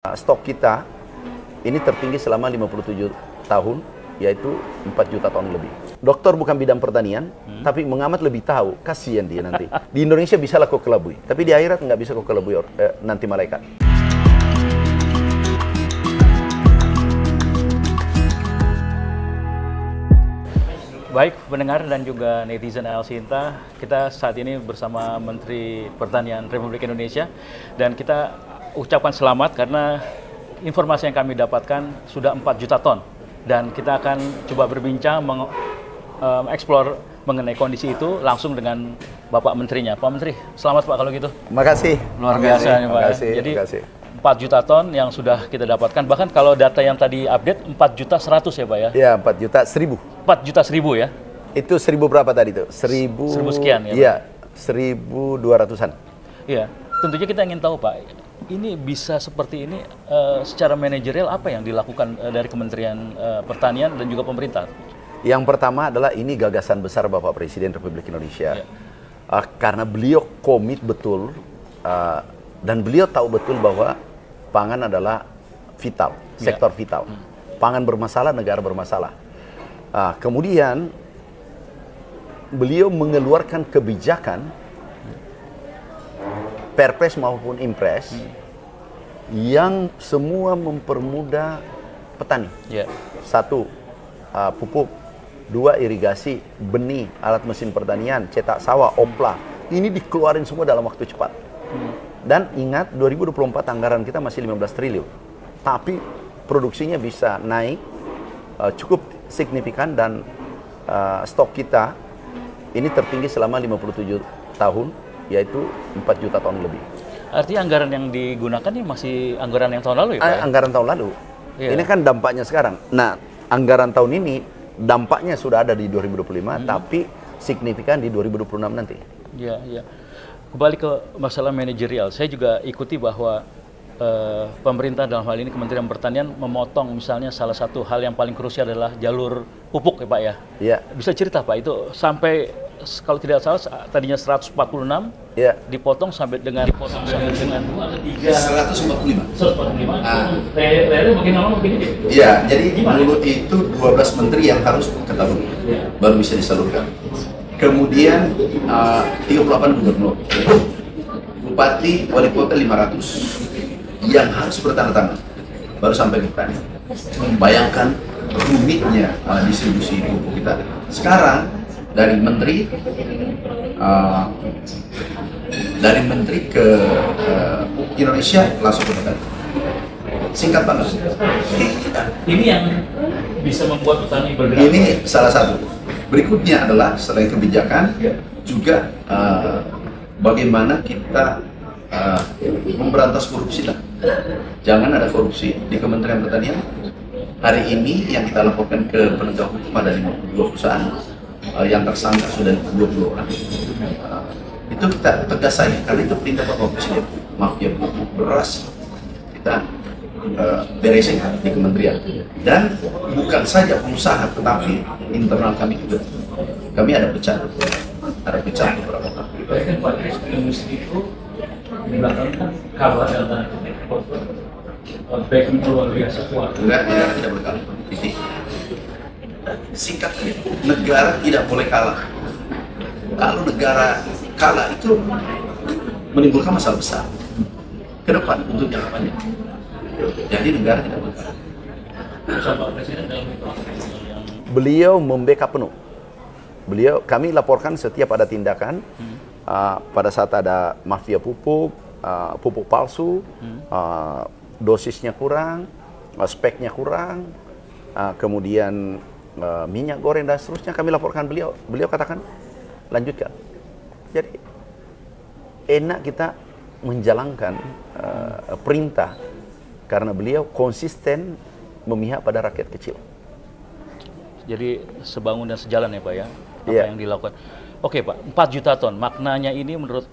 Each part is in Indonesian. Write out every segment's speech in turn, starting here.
Stok kita ini tertinggi selama 57 tahun, yaitu 4 juta ton lebih. Dokter bukan bidang pertanian, tapi mengamat lebih tahu, kasihan dia nanti. Di Indonesia bisa lah kau kelabui, tapi di akhirat nggak bisa kau kelabui nanti malaikat. Baik pendengar dan juga netizen El Sinta, kita saat ini bersama Menteri Pertanian Republik Indonesia dan kita ucapkan selamat karena informasi yang kami dapatkan sudah 4 juta ton dan kita akan coba berbincang mengeksplor mengenai kondisi itu langsung dengan Bapak Menterinya. Pak Menteri, selamat Pak kalau gitu. Makasih. Luar biasa nih Pak. Jadi 4 juta ton yang sudah kita dapatkan, bahkan kalau data yang tadi update 4 juta 100 ya Pak ya? Ya, 4 juta 1000. 4 juta 1000 ya? Itu 1000 berapa tadi tuh? 1000 sekian ya? Iya, 1200-an. Iya, tentunya kita ingin tahu Pak, ini bisa seperti ini secara manajerial apa yang dilakukan dari Kementerian Pertanian dan juga pemerintah? Yang pertama adalah ini gagasan besar Bapak Presiden Republik Indonesia. Ya. Karena beliau komit betul dan beliau tahu betul bahwa pangan adalah vital, sektor vital. Pangan bermasalah, negara bermasalah. Kemudian beliau mengeluarkan kebijakan Perpres maupun Impres yang semua mempermudah petani. Satu, pupuk. Dua, irigasi, benih, alat mesin pertanian, cetak sawah, opla. Ini dikeluarin semua dalam waktu cepat. Dan ingat, 2024 anggaran kita masih 15 triliun. Tapi produksinya bisa naik cukup signifikan dan stok kita ini tertinggi selama 57 tahun, yaitu 4 juta ton lebih. Artinya anggaran yang digunakan ini masih anggaran yang tahun lalu ya Pak? Anggaran tahun lalu. Ini kan dampaknya sekarang. Nah, anggaran tahun ini dampaknya sudah ada di 2025, tapi signifikan di 2026 nanti. Iya, iya. Kembali ke masalah manajerial, saya juga ikuti bahwa pemerintah dalam hal ini Kementerian Pertanian memotong misalnya salah satu hal yang paling krusial adalah jalur pupuk ya Pak ya? Iya. Bisa cerita Pak, itu sampai kalau tidak salah tadinya 146 dipotong sampai dengan 2 atau 3 145. 145. Lalu makin lama makin ini. Iya, jadi menurut itu 12 menteri yang harus ketahui baru bisa disalurkan. Kemudian 38 gubernur, bupati, wali kota 500 yang harus bertanda tangan baru sampai ke petani. Bayangkan rumitnya distribusi pupuk kita. Sekarang dari menteri ke Indonesia langsung ke petani. Singkat banget. Ini yang bisa membuat petani bergerak. Ini salah satu. Berikutnya adalah selain kebijakan juga bagaimana kita memberantas korupsi lah. Jangan ada korupsi di Kementerian Pertanian. Hari ini yang kita laporkan ke penegak hukum ada 52 perusahaan, yang tersangka sudah 20 orang. Itu kita tegas saja karena itu perintah Bapak Presiden. Mafia pupuk beras kita beresin di kementerian. Dan bukan saja pengusaha, tetapi internal kami juga. Kami ada pecat beberapa kali. Industri itu di belakang kan kabar dan backing luar biasa kuat. Enggak, negara tidak boleh kalah. Singkat saja, negara tidak boleh kalah. Kalau negara kalah itu menimbulkan masalah besar ke depan untuk jangka panjang. Jadi negara tidak boleh kalah. Beliau membackup penuh. Kami laporkan setiap ada tindakan, pada saat ada mafia pupuk, pupuk palsu, dosisnya kurang, speknya kurang, kemudian minyak goreng dan seterusnya kami laporkan beliau. Beliau katakan lanjutkan. Jadi enak kita menjalankan perintah karena beliau konsisten memihak pada rakyat kecil. Jadi sebangun dan sejalan ya Pak ya, apa yang dilakukan. Oke Pak, 4 juta ton, maknanya ini menurut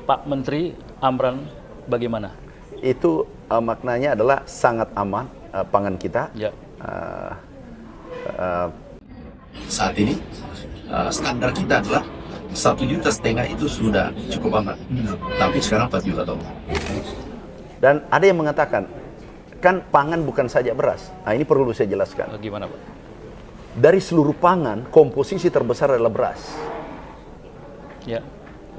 Pak Menteri Amran bagaimana? Itu maknanya adalah sangat aman pangan kita. Saat ini standar kita adalah 1,5 juta itu sudah cukup aman. Tapi sekarang 4 juta ton. Dan ada yang mengatakan, kan pangan bukan saja beras. Nah, ini perlu saya jelaskan. Gimana, Pak? Dari seluruh pangan, komposisi terbesar adalah beras. Ya.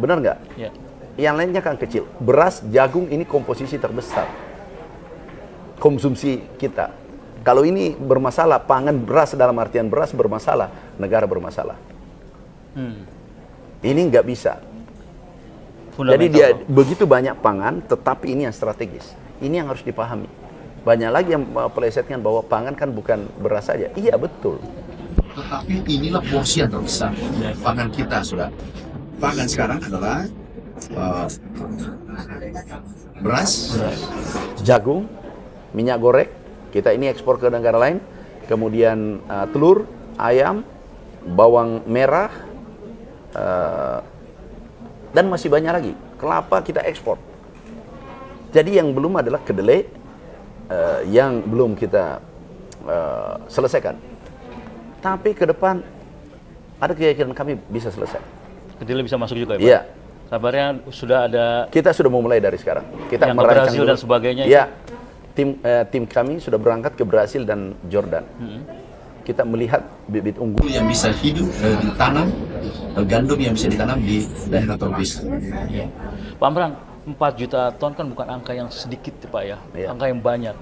Benar nggak? Ya. Yang lainnya kan kecil. Beras, jagung ini komposisi terbesar konsumsi kita. Kalau ini bermasalah, pangan beras dalam artian beras bermasalah, negara bermasalah. Ini nggak bisa. Jadi dia begitu banyak pangan, tetapi ini yang strategis. Ini yang harus dipahami. Banyak lagi yang melesetkan bahwa pangan kan bukan beras saja. Iya, betul. Tetapi inilah porsi yang terbesar pangan kita, sudah. Pangan sekarang adalah beras, Jagung, minyak goreng, kita ini ekspor ke negara lain. Kemudian telur, ayam, bawang merah, dan masih banyak lagi. Kelapa kita ekspor. Jadi yang belum adalah kedelai, yang belum kita selesaikan. Tapi ke depan ada keyakinan kami bisa selesai. Kedelai bisa masuk juga ya, Pak? Iya. Kabarnya sudah ada. Kita sudah memulai dari sekarang. Kita yang merancang Brasil dan sebagainya. Iya. Tim kami sudah berangkat ke Brasil dan Jordan. Kita melihat bibit unggul yang bisa hidup ditanam, gandum yang bisa ditanam di daerah tropis. Iya. Pak Amran, 4 juta ton kan bukan angka yang sedikit, Pak ya, Iya. angka yang banyak.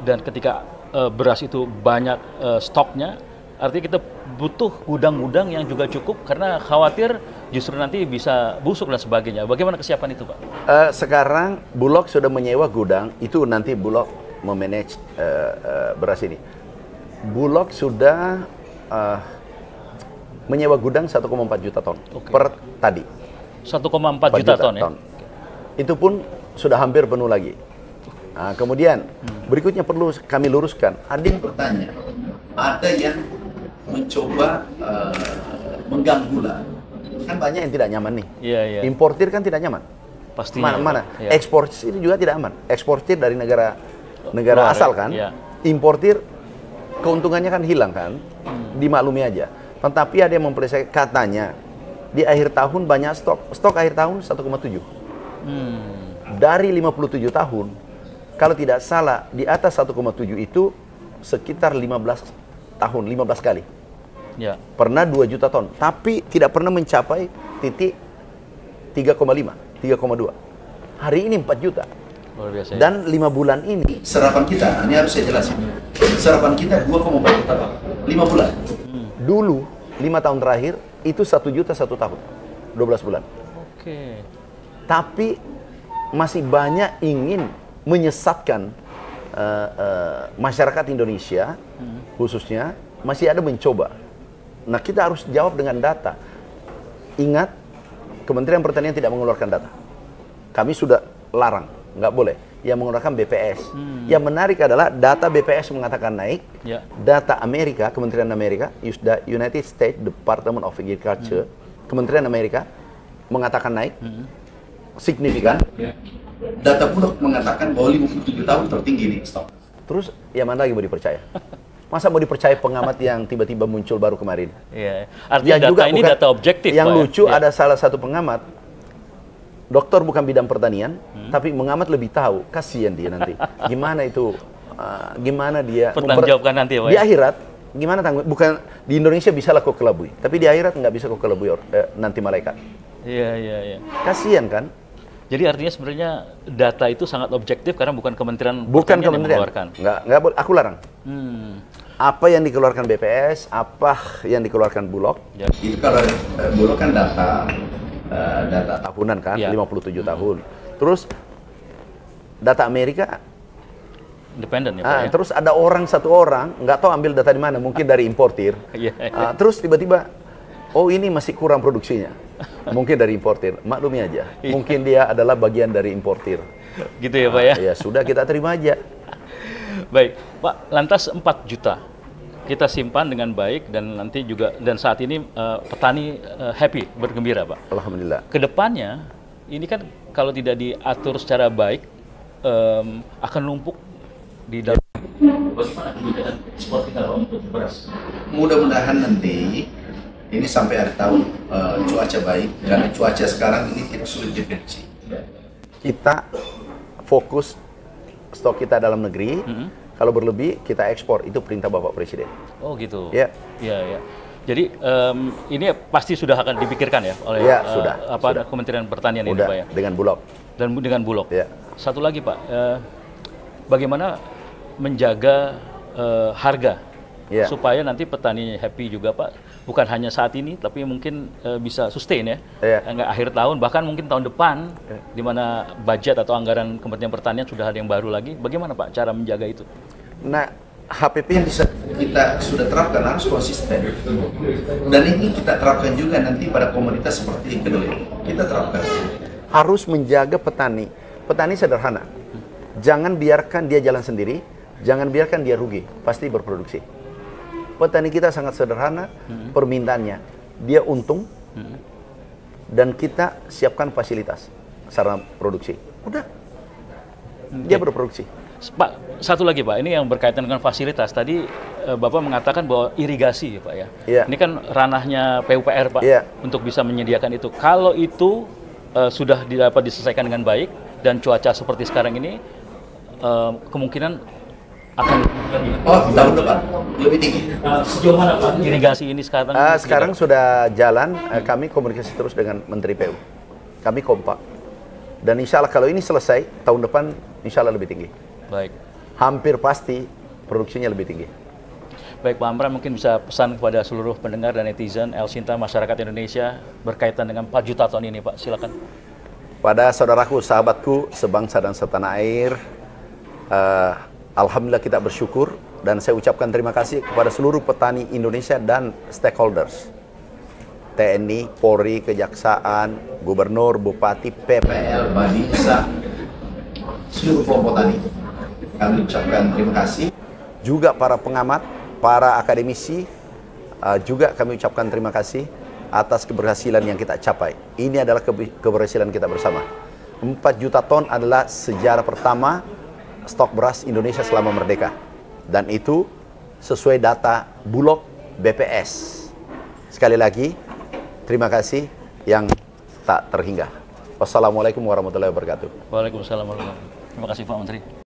Dan ketika beras itu banyak stoknya, artinya kita butuh gudang-gudang yang juga cukup karena khawatir justru nanti bisa busuk dan sebagainya. Bagaimana kesiapan itu, Pak? sekarang Bulog sudah menyewa gudang, itu nanti Bulog memanage beras ini. Bulog sudah menyewa gudang 1,4 juta ton per tadi. 1,4 juta ton ya? Itu pun sudah hampir penuh lagi. Nah, kemudian berikutnya perlu kami luruskan. Ada yang bertanya, ada yang mencoba mengganggu lah. Kan banyak yang tidak nyaman nih. Iya, iya. Importir kan tidak nyaman. Pastinya. Mana? Ya. Eksportir juga tidak aman. Eksportir dari negara Luar, asal kan. ya. Importir keuntungannya kan hilang kan. Dimaklumi aja. Tetapi ada yang mempelajari, katanya di akhir tahun banyak stok akhir tahun 1,7. Dari 57 tahun, kalau tidak salah di atas 1,7 itu sekitar 15 tahun, 15 kali. Ya. Pernah 2 juta ton, tapi tidak pernah mencapai titik 3,5, 3,2. Hari ini 4 juta. Luar biasa. Dan 5 bulan ini Serapan kita, ini harus saya jelasin. Serapan kita 2,4 juta Pak. 5 bulan. dulu 5 tahun terakhir itu 1 juta 1 tahun, 12 bulan. Oke. Tapi masih banyak ingin menyesatkan masyarakat Indonesia, khususnya masih ada mencoba. Nah, kita harus jawab dengan data. Ingat, Kementerian Pertanian tidak mengeluarkan data. Kami sudah larang, nggak boleh. Yang mengeluarkan BPS. Yang menarik adalah data BPS mengatakan naik, Ya. data Amerika, Kementerian Amerika, United States Department of Agriculture, Kementerian Amerika mengatakan naik, signifikan. Data Bulog mengatakan bahwa 57 tahun tertinggi nih stok. Terus yang mana lagi mau dipercaya? Masa mau dipercaya pengamat yang tiba-tiba muncul baru kemarin? Iya. Artinya data ini data objektif, Yang Pak, lucu ya? ada salah satu pengamat, dokter bukan bidang pertanian, tapi mengamat lebih tahu. Kasihan dia nanti. Gimana itu? Gimana dia? Pertanggungjawabkan nanti, Pak, di ya? akhirat, gimana tanggung? Bukan di Indonesia bisa lah kau kelabui, tapi di akhirat nggak bisa kau kelabui nanti malaikat. Iya, iya, iya. Kasihan kan? Jadi artinya sebenarnya data itu sangat objektif karena bukan Kementerian Bukan Pertanian yang kementerian. mengeluarkan. Nggak boleh. Aku larang. Apa yang dikeluarkan BPS, apa yang dikeluarkan Bulog, Ya. Jadi kalau Bulog kan data tahunan kan, Ya. 57 tahun. Terus data Amerika, Independen ya, Pak, ya? terus ada satu orang, nggak tahu ambil data di mana, mungkin dari importir. Iya. Terus tiba-tiba, oh ini masih kurang produksinya, mungkin dari importir. Maklumi aja, mungkin dia adalah bagian dari importir. Gitu ya, Pak, ya? Ya sudah, kita terima aja. Baik, Pak, lantas 4 juta kita simpan dengan baik dan nanti juga, dan saat ini petani happy, bergembira, Pak. Alhamdulillah. Kedepannya, ini kan kalau tidak diatur secara baik, akan numpuk di dalam. Bagaimana kebijakan ekspor kita untuk beras? Mudah-mudahan nanti ini sampai akhir tahun cuaca baik, karena cuaca sekarang ini tidak sulit diprediksi. Kita fokus stok kita dalam negeri. Kalau berlebih kita ekspor, itu perintah Bapak Presiden. Oh gitu. Ya. Iya, ya. Jadi ini pasti sudah akan dipikirkan ya oleh Ya, sudah. Kementerian Pertanian ini Udah, Pak ya. dengan Bulog. Dan dengan Bulog. Ya. Satu lagi Pak, bagaimana menjaga harga Ya. supaya nanti petani happy juga Pak. Bukan hanya saat ini, tapi mungkin bisa sustain ya. Ya. Enggak akhir tahun, bahkan mungkin tahun depan, di mana budget atau anggaran Kementerian Pertanian sudah ada yang baru lagi. Bagaimana Pak cara menjaga itu? Nah, HPP yang Kita sudah terapkan harus konsisten. Dan ini kita terapkan juga nanti pada komoditas seperti kedelai. Kita terapkan. harus menjaga petani. Petani sederhana. Jangan biarkan dia jalan sendiri, jangan biarkan dia rugi, pasti berproduksi. Petani kita sangat sederhana, permintaannya. Dia untung, dan kita siapkan fasilitas sarana produksi. Udah, dia berproduksi. Pak, satu lagi Pak, ini yang berkaitan dengan fasilitas. Tadi Bapak mengatakan bahwa irigasi Pak ya. Iya. Ini kan ranahnya PUPR Pak, Iya. untuk bisa menyediakan itu. Kalau itu sudah dapat diselesaikan dengan baik, dan cuaca seperti sekarang ini, kemungkinan akan Tahun depan lebih tinggi. sejauh mana Pak irigasi ini sekarang? Sekarang sudah jalan, kami komunikasi terus dengan Menteri PU. Kami kompak. Dan insya Allah kalau ini selesai, tahun depan insya Allah lebih tinggi. Baik. Hampir pasti produksinya lebih tinggi. Baik Pak Amran, mungkin bisa pesan kepada seluruh pendengar dan netizen El Sinta masyarakat Indonesia berkaitan dengan 4 juta ton ini Pak, silakan. Pada saudaraku, sahabatku, sebangsa dan setanah air, alhamdulillah kita bersyukur, dan saya ucapkan terima kasih kepada seluruh petani Indonesia dan stakeholders. TNI, Polri, Kejaksaan, Gubernur, Bupati, PPL, Badisa, seluruh kelompok tani. Kami ucapkan terima kasih. juga para pengamat, para akademisi, juga kami ucapkan terima kasih atas keberhasilan yang kita capai. Ini adalah keberhasilan kita bersama. 4 juta ton adalah sejarah pertama stok beras Indonesia selama merdeka. Dan itu sesuai data Bulog BPS. Sekali lagi, terima kasih yang tak terhingga. Wassalamualaikum warahmatullahi wabarakatuh. Waalaikumsalam warahmatullahi wabarakatuh. Terima kasih Pak Menteri.